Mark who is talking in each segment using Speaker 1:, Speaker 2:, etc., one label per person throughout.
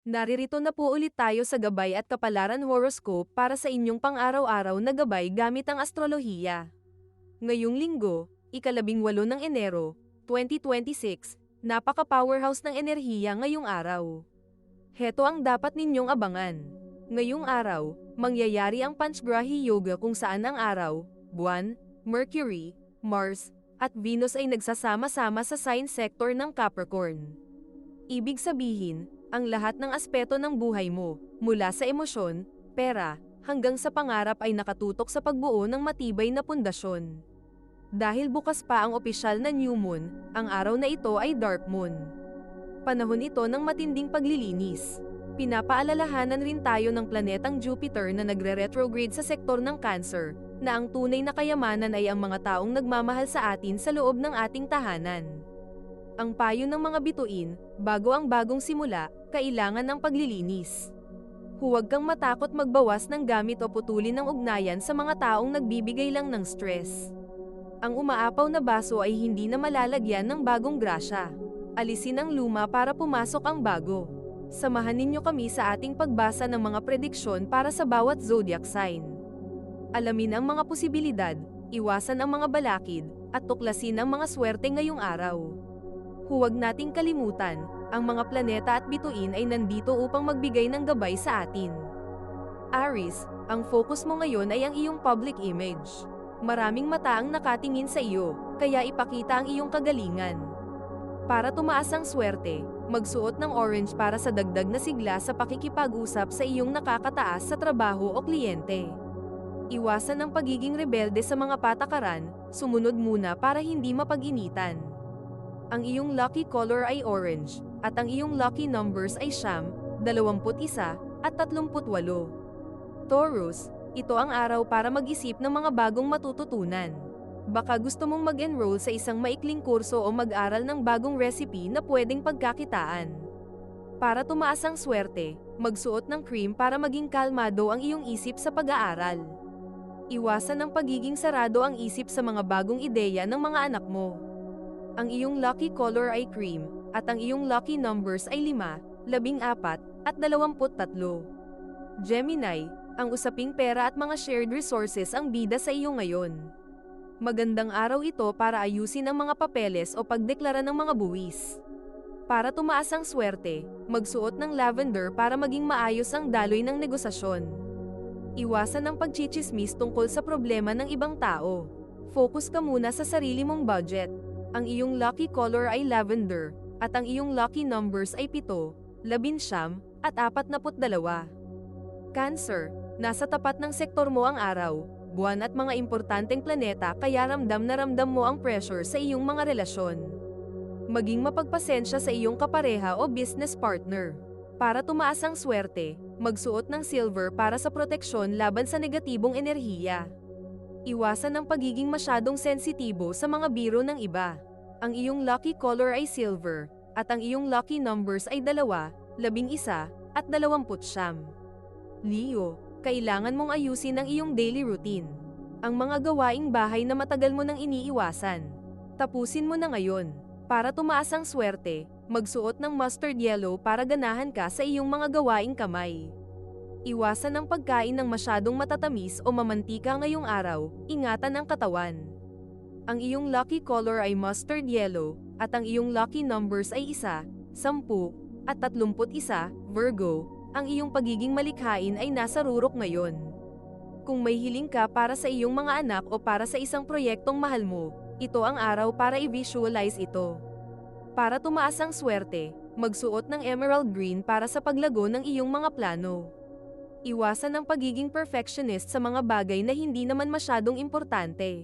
Speaker 1: Naririto na po ulit tayo sa Gabay at Kapalaran Horoscope para sa inyong pang-araw-araw na gabay gamit ang astrolohiya. Ngayong linggo, ika-18 ng Enero, 2026, napaka-powerhouse ng enerhiya ngayong araw. Heto ang dapat ninyong abangan. Ngayong araw, mangyayari ang Panchgrahi Yoga kung saan ang araw, buwan, Mercury, Mars, at Venus ay nagsasama-sama sa sign sector ng Capricorn. Ibig sabihin, ang lahat ng aspeto ng buhay mo, mula sa emosyon, pera, hanggang sa pangarap ay nakatutok sa pagbuo ng matibay na pundasyon. Dahil bukas pa ang opisyal na new moon, ang araw na ito ay dark moon. Panahon ito ng matinding paglilinis. Pinapaalalahanan rin tayo ng planetang Jupiter na nagre-retrograde sa sektor ng Cancer, na ang tunay na kayamanan ay ang mga taong nagmamahal sa atin sa loob ng ating tahanan. Ang payo ng mga bituin, bago ang bagong simula, kailangan ng paglilinis. Huwag kang matakot magbawas ng gamit o putulin ng ugnayan sa mga taong nagbibigay lang ng stress. Ang umaapaw na baso ay hindi na malalagyan ng bagong grasya. Alisin ang luma para pumasok ang bago. Samahan ninyo kami sa ating pagbasa ng mga prediksyon para sa bawat zodiac sign. Alamin ang mga posibilidad, iwasan ang mga balakid, at tuklasin ang mga swerte ngayong araw. Huwag nating kalimutan, ang mga planeta at bituin ay nandito upang magbigay ng gabay sa atin. Aries, ang focus mo ngayon ay ang iyong public image. Maraming mata ang nakatingin sa iyo, kaya ipakita ang iyong kagalingan. Para tumaas ang swerte, magsuot ng orange para sa dagdag na sigla sa pakikipag-usap sa iyong nakakataas sa trabaho o kliyente. Iwasan ang pagiging rebelde sa mga patakaran, sumunod muna para hindi mapag-initan. Ang iyong lucky color ay orange, at ang iyong lucky numbers ay 9, 21, at 38. Taurus, ito ang araw para mag-isip ng mga bagong matututunan. Baka gusto mong mag-enroll sa isang maikling kurso o mag-aral ng bagong recipe na pwedeng pagkakitaan. Para tumaas ang swerte, magsuot ng cream para maging kalmado ang iyong isip sa pag-aaral. Iwasan ang pagiging sarado ang isip sa mga bagong ideya ng mga anak mo. Ang iyong lucky color ay cream, at ang iyong lucky numbers ay 5, 14, at 23. Gemini, ang usaping pera at mga shared resources ang bida sa iyo ngayon. Magandang araw ito para ayusin ang mga papeles o pagdeklara ng mga buwis. Para tumaas ang swerte, magsuot ng lavender para maging maayos ang daloy ng negosasyon. Iwasan ang pagchichismis tungkol sa problema ng ibang tao. Focus ka muna sa sarili mong budget. Ang iyong lucky color ay lavender, at ang iyong lucky numbers ay 7, 11, at 42. Cancer, nasa tapat ng sektor mo ang araw, buwan at mga importanteng planeta kaya ramdam na ramdam mo ang pressure sa iyong mga relasyon. Maging mapagpasensya sa iyong kapareha o business partner. Para tumaas ang swerte, magsuot ng silver para sa proteksyon laban sa negatibong enerhiya. Iwasan ang pagiging masyadong sensitibo sa mga biro ng iba. Ang iyong lucky color ay silver, at ang iyong lucky numbers ay 2, 11, at 20. Leo, kailangan mong ayusin ang iyong daily routine. Ang mga gawaing bahay na matagal mo nang iniiwasan. Tapusin mo na ngayon. Para tumaas ang swerte, magsuot ng mustard yellow para ganahan ka sa iyong mga gawaing kamay. Iwasan ang pagkain ng masyadong matatamis o mamantika ngayong araw, ingatan ang katawan. Ang iyong lucky color ay mustard yellow, at ang iyong lucky numbers ay 1, 10, at 31, Virgo, ang iyong pagiging malikhain ay nasa rurok ngayon. Kung may hiling ka para sa iyong mga anak o para sa isang proyektong mahal mo, ito ang araw para i-visualize ito. Para tumaas ang swerte, magsuot ng emerald green para sa paglago ng iyong mga plano. Iwasan ang pagiging perfectionist sa mga bagay na hindi naman masyadong importante.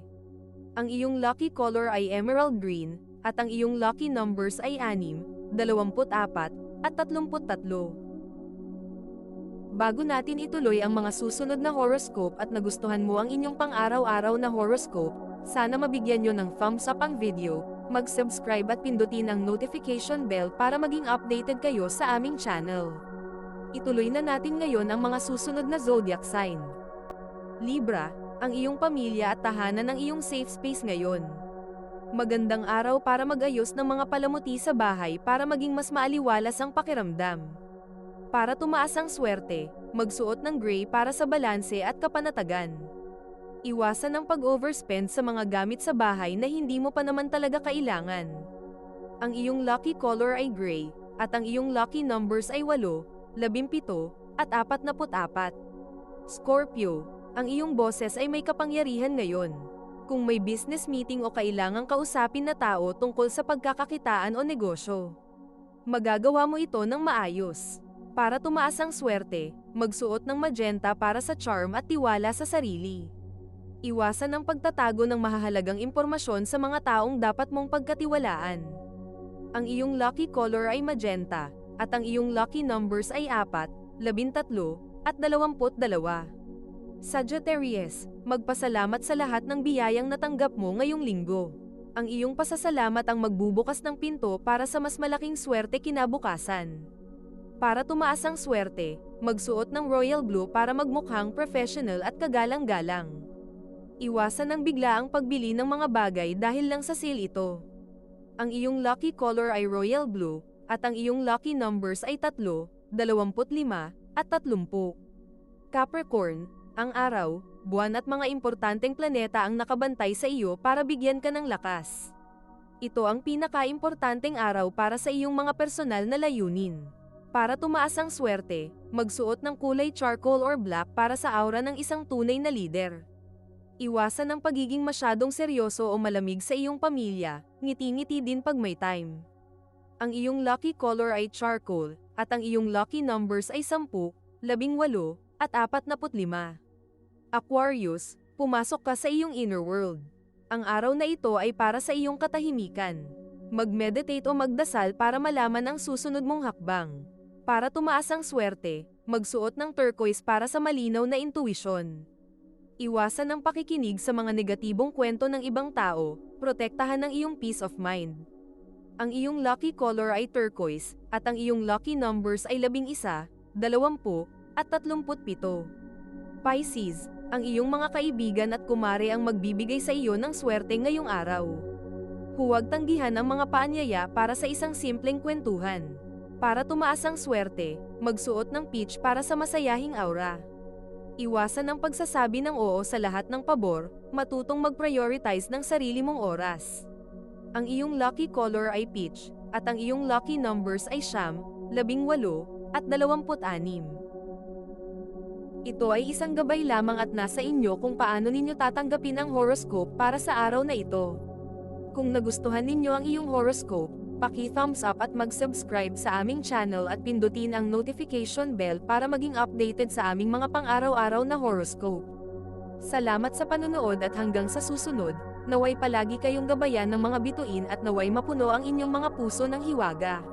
Speaker 1: Ang iyong lucky color ay emerald green, at ang iyong lucky numbers ay 6, 24, at 33. Bago natin ituloy ang mga susunod na horoscope at nagustuhan mo ang inyong pang-araw-araw na horoscope, sana mabigyan nyo ng thumbs up ang video, mag-subscribe at pindutin ang notification bell para maging updated kayo sa aming channel. Ituloy na natin ngayon ang mga susunod na zodiac sign. Libra, ang iyong pamilya at tahanan ang iyong safe space ngayon. Magandang araw para mag-ayos ng mga palamuti sa bahay para maging mas maaliwalas ang pakiramdam. Para tumaas ang swerte, magsuot ng gray para sa balanse at kapanatagan. Iwasan ang pag-overspend sa mga gamit sa bahay na hindi mo pa naman talaga kailangan. Ang iyong lucky color ay gray, at ang iyong lucky numbers ay 8, 17, at 44. Scorpio, ang iyong boses ay may kapangyarihan ngayon. Kung may business meeting o kailangang kausapin na tao tungkol sa pagkakakitaan o negosyo, magagawa mo ito ng maayos. Para tumaas ang swerte, magsuot ng magenta para sa charm at tiwala sa sarili. Iwasan ang pagtatago ng mahahalagang impormasyon sa mga taong dapat mong pagkatiwalaan. Ang iyong lucky color ay magenta, at ang iyong lucky numbers ay 4, 13, at 22. Sagittarius, magpasalamat sa lahat ng biyayang natanggap mo ngayong linggo. Ang iyong pasasalamat ang magbubukas ng pinto para sa mas malaking swerte kinabukasan. Para tumaas ang swerte, magsuot ng royal blue para magmukhang professional at kagalang-galang. Iwasan ang biglaang pagbili ng mga bagay dahil lang sa sale ito. Ang iyong lucky color ay royal blue, at ang iyong lucky numbers ay 3, 25, at 30. Capricorn, ang araw, buwan at mga importanteng planeta ang nakabantay sa iyo para bigyan ka ng lakas. Ito ang pinaka-importanteng araw para sa iyong mga personal na layunin. Para tumaas ang swerte, magsuot ng kulay charcoal or black para sa aura ng isang tunay na leader. Iwasan ang pagiging masyadong seryoso o malamig sa iyong pamilya, ngiti-ngiti din pag may time. Ang iyong lucky color ay charcoal, at ang iyong lucky numbers ay 10, 18, at 45. Aquarius, pumasok ka sa iyong inner world. Ang araw na ito ay para sa iyong katahimikan. Mag-meditate o magdasal para malaman ang susunod mong hakbang. Para tumaas ang swerte, magsuot ng turquoise para sa malinaw na intuition. Iwasan ang pakikinig sa mga negatibong kwento ng ibang tao, protektahan ang iyong peace of mind. Ang iyong lucky color ay turquoise, at ang iyong lucky numbers ay 11, 20, at 37. Pisces, ang iyong mga kaibigan at kumare ang magbibigay sa iyo ng swerte ngayong araw. Huwag tanggihan ang mga paanyaya para sa isang simpleng kwentuhan. Para tumaas ang swerte, magsuot ng peach para sa masayahing aura. Iwasan ang pagsasabi ng oo sa lahat ng pabor, matutong mag-prioritize ng sarili mong oras. Ang iyong lucky color ay peach, at ang iyong lucky numbers ay 9, 18, at 26. Ito ay isang gabay lamang at nasa inyo kung paano ninyo tatanggapin ang horoscope para sa araw na ito. Kung nagustuhan ninyo ang iyong horoscope, paki-thumbs up at mag-subscribe sa aming channel at pindutin ang notification bell para maging updated sa aming mga pang-araw-araw na horoscope. Salamat sa panonood at hanggang sa susunod, naway palagi kayong gabayan ng mga bituin at naway mapuno ang inyong mga puso ng hiwaga.